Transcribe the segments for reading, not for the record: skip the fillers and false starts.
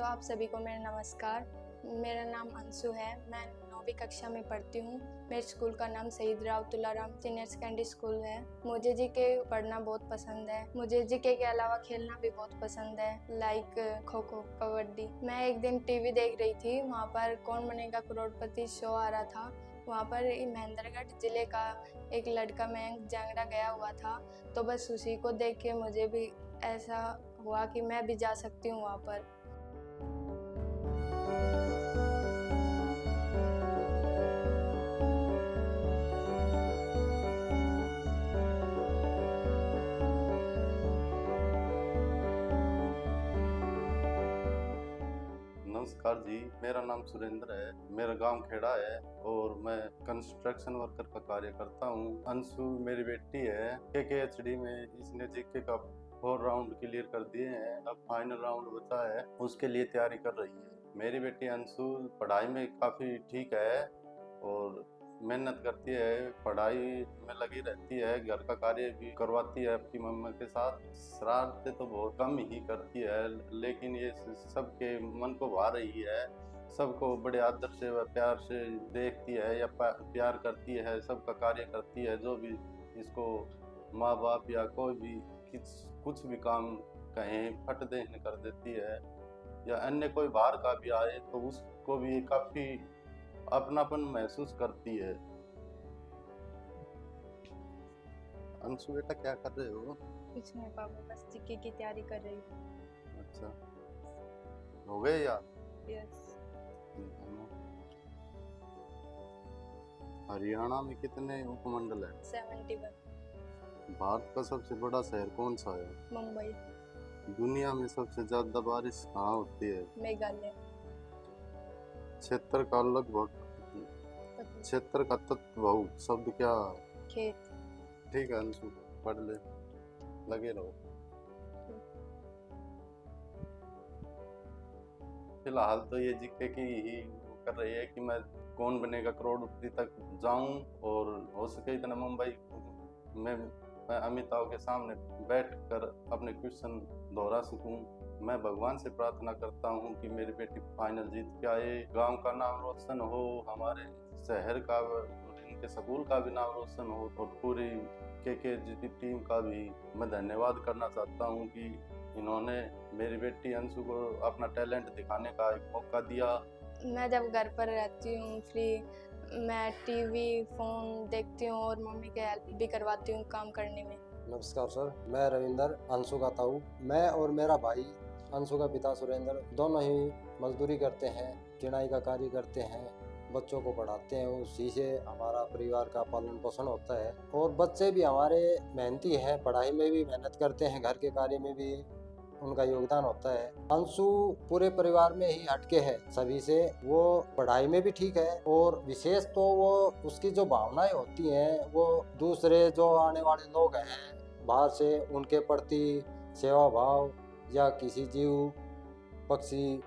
आप सभी को मेरा नमस्कार। मेरा नाम अंशु है। मैं 9वीं कक्षा में पढ़ती हूँ। मेरे स्कूल का नाम शहीद Rao Tularam senior secondary school है। मुझे जीके पढ़ना बहुत पसंद है। मुझे जीके के अलावा खेलना भी बहुत पसंद है, लाइक खो खो, कबड्डी। मैं एक दिन टीवी देख रही थी, वहाँ पर कौन बनेगा करोड़पति शो आ रहा था। वहाँ पर महेंद्रगढ़ जिले का एक लड़का मयंक जांगड़ा गया हुआ था, तो बस उसी को देख के मुझे भी ऐसा हुआ कि मैं भी जा सकती हूँ वहाँ पर। नमस्कार जी, मेरा नाम सुरेंद्र है। मेरा गांव खेड़ा है और मैं कंस्ट्रक्शन वर्कर का कार्य करता हूँ। अंशु मेरी बेटी है। KKHD में इसने जीके का 4 राउंड क्लियर कर दिए हैं। अब फाइनल राउंड बचा है, उसके लिए तैयारी कर रही है। मेरी बेटी अंशु पढ़ाई में काफ़ी ठीक है और मेहनत करती है, पढ़ाई में लगी रहती है, घर का कार्य भी करवाती है अपनी मम्मा के साथ। शरारतें तो बहुत कम ही करती है, लेकिन ये सबके मन को भा रही है। सबको बड़े आदर से व प्यार से देखती है या प्यार करती है, सबका कार्य करती है। जो भी इसको माँ बाप या कोई भी कुछ भी काम कहें फट देने कर देती है, या अन्य कोई बाहर का भी आए तो उसको भी काफ़ी अपनापन महसूस करती है। अंशु बेटा क्या कर रहे हो? कुछ नहीं पापा, बस जीके की तैयारी कर रही हूँ। अच्छा, हो गए यार? यस। हरियाणा में कितने उपमंडल है? 71। भारत का सबसे बड़ा शहर कौन सा है? मुंबई। दुनिया में सबसे ज्यादा बारिश कहाँ होती है? मेघालय। क्षेत्र का लगभग क्षेत्र का तत्व शब्द क्या है? खेत। ठीक है अंशु, पढ़ ले, लगे रहो। फिलहाल तो ये जीके की ही कर रही है कि मैं कौन बनेगा करोड़पति तक जाऊं और हो सके इतना मुंबई में मैं अमिताभ के सामने बैठकर अपने क्वेश्चन दोहरा सकूं। मैं भगवान से प्रार्थना करता हूं कि मेरी बेटी फाइनल जीत के आए, गांव का नाम रोशन हो, हमारे शहर का और इनके स्कूल का भी नाम रोशन हो, और पूरी KKHD टीम का भी मैं धन्यवाद करना चाहता हूं कि इन्होंने मेरी बेटी अंशु को अपना टैलेंट दिखाने का एक मौका दिया। मैं जब घर पर रहती हूँ फ्री, मैं टीवी फोन देखती हूँ और मम्मी की हेल्प भी करवाती हूँ काम करने में। नमस्कार सर, मैं रविंदर अंशु का ताऊ। मैं और मेरा भाई अंशु का पिता सुरेंद्र दोनों ही मजदूरी करते हैं, चिनाई का कार्य करते हैं, बच्चों को पढ़ाते हैं। उसी से हमारा परिवार का पालन पोषण होता है और बच्चे भी हमारे मेहनती हैं, पढ़ाई में भी मेहनत करते हैं, घर के कार्य में भी उनका योगदान होता है। अंशु पूरे परिवार में ही हटके है सभी से। वो पढ़ाई में भी ठीक है और विशेष तो वो उसकी जो भावनाएं होती हैं वो दूसरे जो आने वाले लोग हैं बाहर से, उनके प्रति सेवा भाव या किसी जीव पक्षी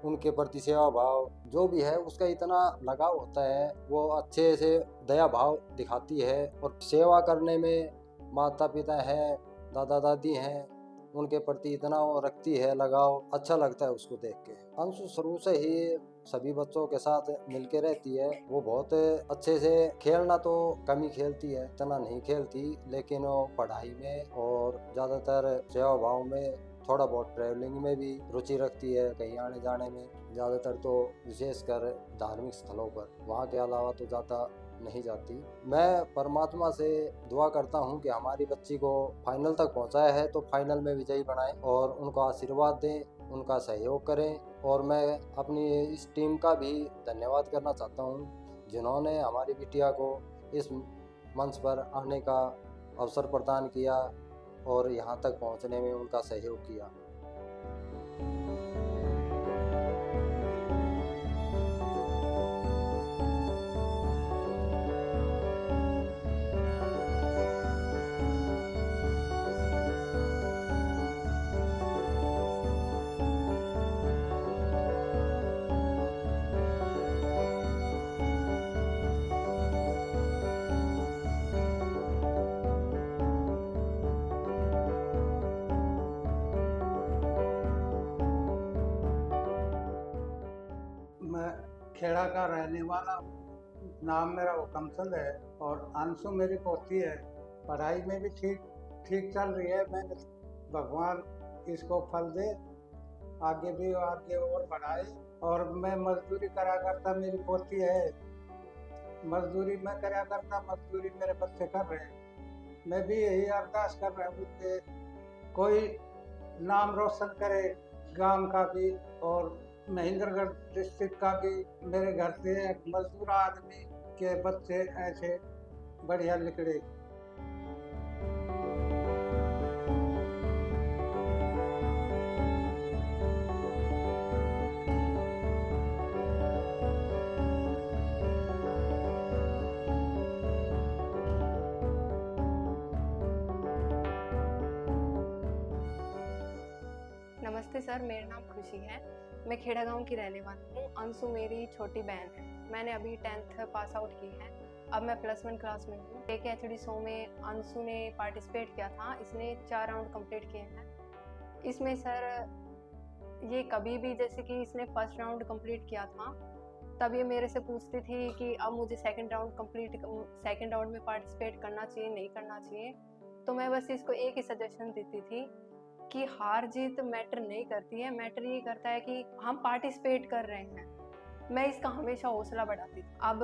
उनके प्रति सेवा भाव जो भी है उसका इतना लगाव होता है। वो अच्छे से दया भाव दिखाती है और सेवा करने में माता पिता हैं, दादा दादी हैं, उनके प्रति इतना वो रखती है लगाव। अच्छा लगता है उसको देख के। अंशु शुरू से ही सभी बच्चों के साथ मिलके रहती है। वो बहुत अच्छे से, खेलना तो कम ही खेलती है, इतना नहीं खेलती, लेकिन वो पढ़ाई में और ज़्यादातर सेवा भाव में, थोड़ा बहुत ट्रैवलिंग में भी रुचि रखती है, कहीं आने जाने में। ज़्यादातर तो विशेषकर धार्मिक स्थलों पर, वहाँ के अलावा तो ज़्यादा नहीं जाती। मैं परमात्मा से दुआ करता हूँ कि हमारी बच्ची को फाइनल तक पहुँचाया है तो फाइनल में विजयी बनाएं और उनको आशीर्वाद दें, उनका सहयोग करें। और मैं अपनी इस टीम का भी धन्यवाद करना चाहता हूँ जिन्होंने हमारी बिटिया को इस मंच पर आने का अवसर प्रदान किया और यहाँ तक पहुँचने में उनका सहयोग किया। खेड़ा का रहने वाला हूँ। नाम मेरा हुकमचंद है और अंशु मेरी पोती है। पढ़ाई में भी ठीक ठीक चल रही है। मैं भगवान इसको फल दे, आगे भी आगे और बढ़ाए। और मैं मजदूरी करा करता, मेरी पोती है, मजदूरी मैं करा करता, मजदूरी मेरे बच्चे कर रहे हैं। मैं भी यही अरदास कर रहा हूँ कि कोई नाम रोशन करे गांव का भी और महेंद्रगढ़ डिस्ट्रिक्ट का भी। मेरे घर से एक मजदूर आदमी के बच्चे ऐसे बढ़िया निकले। नमस्ते सर, मेरा नाम खुशी है। मैं खेड़ा गांव की रहने वाली हूँ। अंशु मेरी छोटी बहन है। मैंने अभी 10th पास आउट की है। अब मैं +1 क्लास में हूँ। KKHD शो में अंशु ने पार्टिसिपेट किया था। इसने 4 राउंड कंप्लीट किए हैं। इसमें सर ये कभी भी, जैसे कि इसने फर्स्ट राउंड कंप्लीट किया था, तब ये मेरे से पूछती थी कि अब मुझे सेकंड राउंड में पार्टिसिपेट करना चाहिए, नहीं करना चाहिए। तो मैं बस इसको एक ही सजेशन देती थी कि हार जीत मैटर नहीं करती है, मैटर ये करता है कि हम पार्टिसिपेट कर रहे हैं। मैं इसका हमेशा हौसला बढ़ाती थी। अब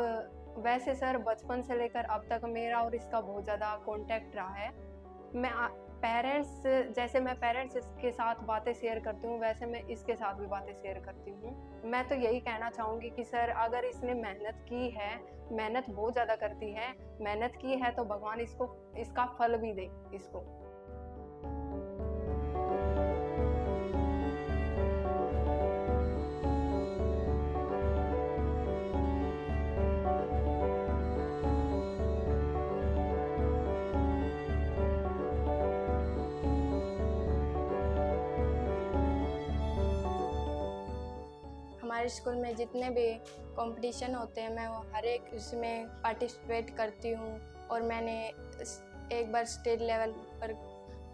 वैसे सर बचपन से लेकर अब तक मेरा और इसका बहुत ज़्यादा कांटेक्ट रहा है। मैं जैसे मैं पेरेंट्स के साथ बातें शेयर करती हूँ, वैसे मैं इसके साथ भी बातें शेयर करती हूँ। मैं तो यही कहना चाहूँगी कि सर अगर इसने मेहनत की है, मेहनत बहुत ज़्यादा करती है, मेहनत की है तो भगवान इसको इसका फल भी दे इसको। हमारे स्कूल में जितने भी कंपटीशन होते हैं, मैं वो हर एक उसमें पार्टिसिपेट करती हूँ। और मैंने एक बार स्टेट लेवल पर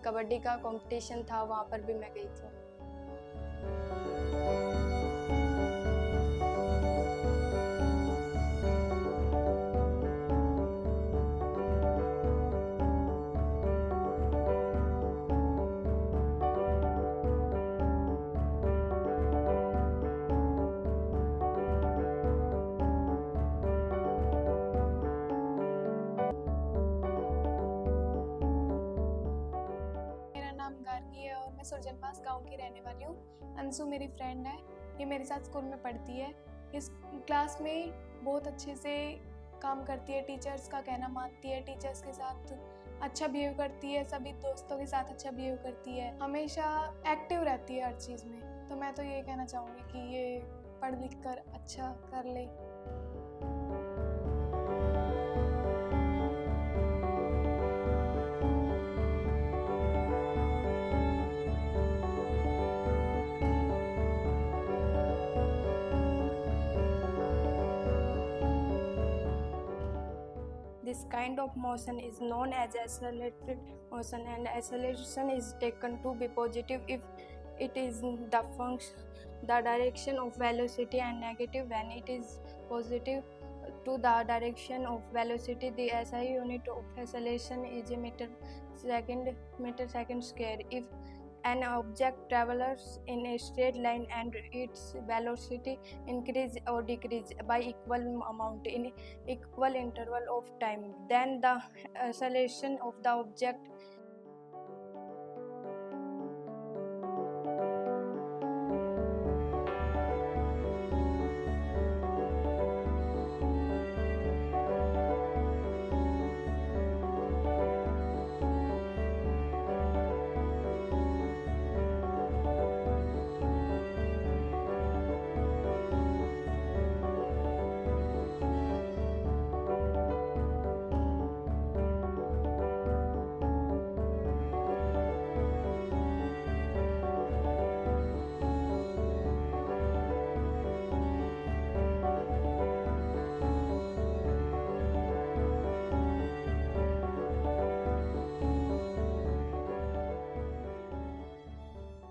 कबड्डी का कंपटीशन था, वहाँ पर भी मैं गई थी। मैं सुरजनपास गांव की रहने वाली हूँ। अंशु मेरी फ्रेंड है, ये मेरे साथ स्कूल में पढ़ती है। इस क्लास में बहुत अच्छे से काम करती है, टीचर्स का कहना मानती है, टीचर्स के साथ अच्छा बिहेव करती है, सभी दोस्तों के साथ अच्छा बिहेव करती है, हमेशा एक्टिव रहती है हर चीज़ में। तो मैं तो ये कहना चाहूँगी कि ये पढ़ लिख कर अच्छा कर ले। This kind of motion is known as accelerated motion, and acceleration is taken to be positive if it is the direction of velocity, and negative when it is positive to the direction of velocity. The SI unit of acceleration is a meter second square. If an object travels in a straight line and its velocity increase or decrease by equal amount in equal interval of time, then the acceleration of the object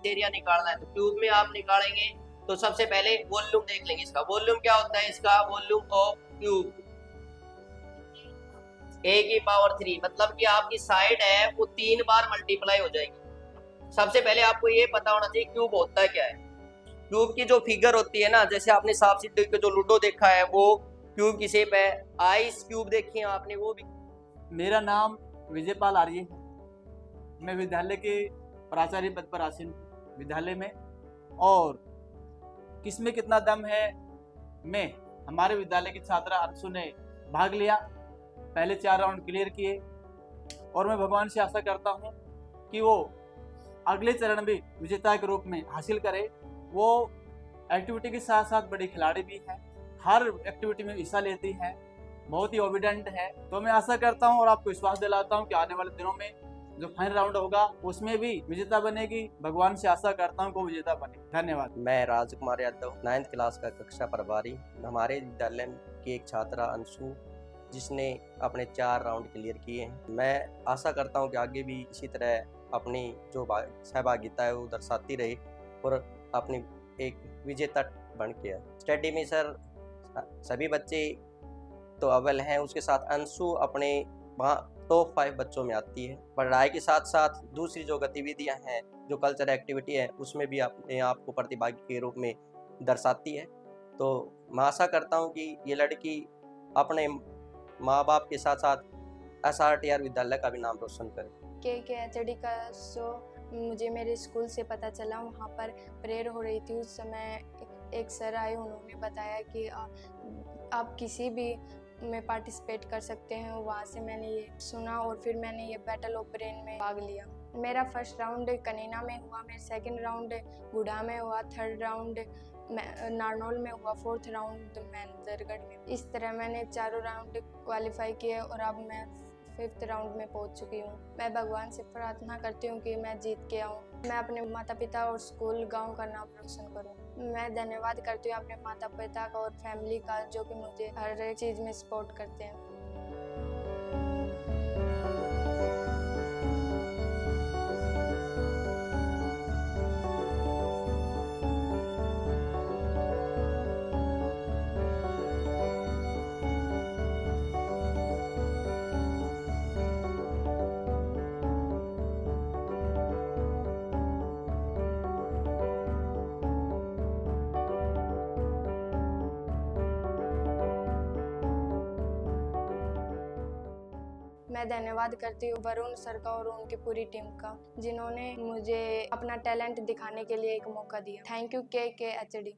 area निकालना है तो cube में आप निकालेंगे तो सबसे पहले volume देख लेंगे इसका। वॉल्यूम क्या होता है इसका? वॉल्यूम ऑफ क्यूब a की पावर 3, मतलब कि आपकी साइड है वो 3 बार मल्टीप्लाई हो जाएगी। सबसे पहले आपको ये पता होना चाहिए क्यूब होता क्या है। क्यूब की जो फिगर होती है ना, जैसे आपने सांप सीढ़ी के जो लूडो देखा है वो क्यूब की शेप है। आइस क्यूब देखी है आपने, वो भी। मेरा नाम विजयपाल आर्य है। मैं विद्यालय के प्राचार्य पद पर आसीन हूँ विद्यालय में। और किसमें कितना दम है में हमारे विद्यालय की छात्रा अंशु ने भाग लिया, पहले 4 राउंड क्लियर किए। और मैं भगवान से आशा करता हूँ कि वो अगले चरण में विजेता के रूप में हासिल करे। वो एक्टिविटी के साथ साथ बड़ी खिलाड़ी भी है, हर एक्टिविटी में हिस्सा लेती है, बहुत ही ओबिडेंट है। तो मैं आशा करता हूँ और आपको विश्वास दिलाता हूँ कि आने वाले दिनों में जो फाइनल राउंड होगा उसमें भी विजेता बनेगी। भगवान से आशा करता हूँ कि वो विजेता बने। धन्यवाद। मैं राजकुमार यादव, 9th क्लास का कक्षा प्रभारी। हमारे विद्यालय की एक छात्रा अंशु, जिसने अपने 4 राउंड क्लियर किए हैं। मैं आशा करता हूँ कि आगे भी इसी तरह अपनी जो सहभागिता है वो दर्शाती रहे और अपनी एक विजेता बन के आए। स्टडी में सर सभी बच्चे तो अव्वल हैं, उसके साथ अंशु अपने टॉप 5 बच्चों में आती है। पढ़ाई के साथ साथ दूसरी जो गतिविधियां हैं, जो कल्चर एक्टिविटी है, उसमें भी अपने आप को प्रतिभागी के रूप में दर्शाती है। तो मैं आशा करता हूं कि ये लड़की अपने माँ बाप के साथ साथ SRTR विद्यालय का भी नाम रोशन करे। KKHD का शो मुझे मेरे स्कूल से पता चला। वहाँ पर प्रेयर हो रही थी। उस समय एक सर आए, उन्होंने बताया कि आप किसी भी में पार्टिसिपेट कर सकते हैं। वहाँ से मैंने ये सुना और फिर मैंने ये बैटल ऑफ ब्रेन में भाग लिया। मेरा फर्स्ट राउंड कनीना में हुआ, मेरा सेकंड राउंड बुढ़ा में हुआ, थर्ड राउंड नारनौल में हुआ, फोर्थ राउंड मैनेजरगढ़ में। इस तरह मैंने 4 राउंड क्वालिफाई किए और अब मैं 5th राउंड में पहुंच चुकी हूँ। मैं भगवान से प्रार्थना करती हूँ कि मैं जीत के आऊँ, मैं अपने माता पिता और स्कूल गांव का नाम रोशन करूँ। मैं धन्यवाद करती हूँ अपने माता पिता का और फैमिली का, जो कि मुझे हर एक चीज़ में सपोर्ट करते हैं। मैं धन्यवाद करती हूँ वरुण सर का और उनकी पूरी टीम का, जिन्होंने मुझे अपना टैलेंट दिखाने के लिए एक मौका दिया। Thank you KKHD।